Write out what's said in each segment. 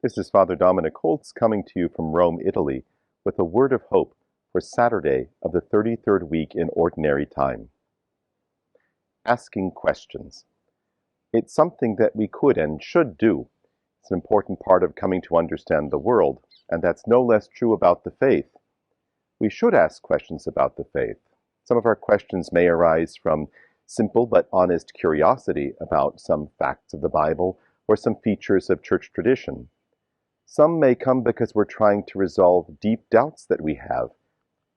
This is Father Dominic Holtz coming to you from Rome, Italy, with a word of hope for Saturday of the 33rd week in Ordinary Time. Asking questions. It's something that we could and should do. It's an important part of coming to understand the world, and that's no less true about the faith. We should ask questions about the faith. Some of our questions may arise from simple but honest curiosity about some facts of the Bible or some features of church tradition. Some may come because we're trying to resolve deep doubts that we have.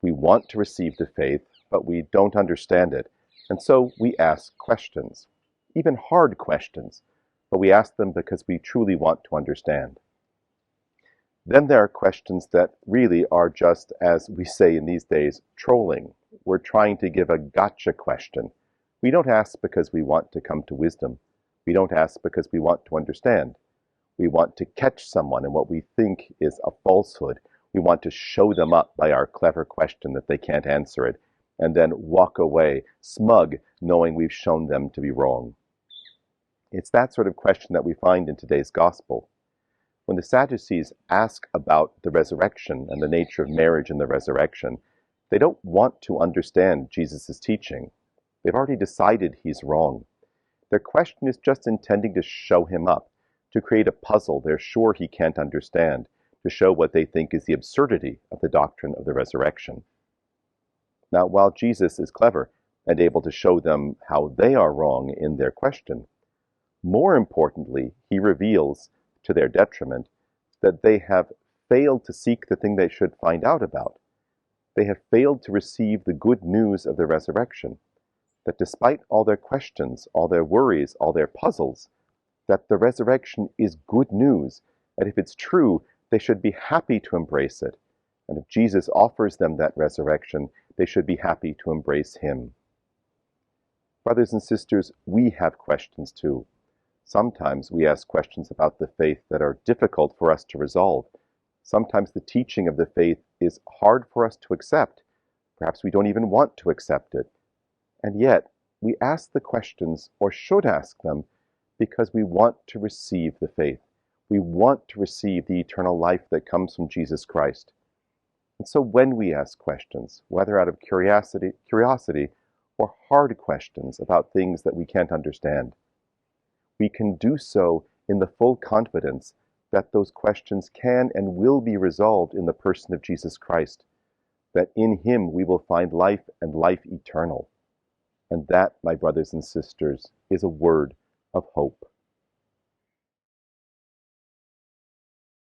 We want to receive the faith, but we don't understand it, and so we ask questions, even hard questions, but we ask them because we truly want to understand. Then there are questions that really are just, as we say in these days, trolling. We're trying to give a gotcha question. We don't ask because we want to come to wisdom. We don't ask because we want to understand. We want to catch someone in what we think is a falsehood. We want to show them up by our clever question that they can't answer it, and then walk away smug, knowing we've shown them to be wrong. It's that sort of question that we find in today's gospel. When the Sadducees ask about the resurrection and the nature of marriage and the resurrection, they don't want to understand Jesus' teaching. They've already decided he's wrong. Their question is just intending to show him up, to create a puzzle they're sure he can't understand, to show what they think is the absurdity of the doctrine of the resurrection. Now, while Jesus is clever and able to show them how they are wrong in their question, more importantly, he reveals, to their detriment, that they have failed to seek the thing they should find out about. They have failed to receive the good news of the resurrection, that despite all their questions, all their worries, all their puzzles, that the resurrection is good news, and if it's true, they should be happy to embrace it. And if Jesus offers them that resurrection, they should be happy to embrace him. Brothers and sisters, we have questions too. Sometimes we ask questions about the faith that are difficult for us to resolve. Sometimes the teaching of the faith is hard for us to accept. Perhaps we don't even want to accept it. And yet, we ask the questions, or should ask them, because we want to receive the faith. We want to receive the eternal life that comes from Jesus Christ. And so when we ask questions, whether out of curiosity or hard questions about things that we can't understand, we can do so in the full confidence that those questions can and will be resolved in the person of Jesus Christ, that in him we will find life and life eternal. And that, my brothers and sisters, is a word of hope.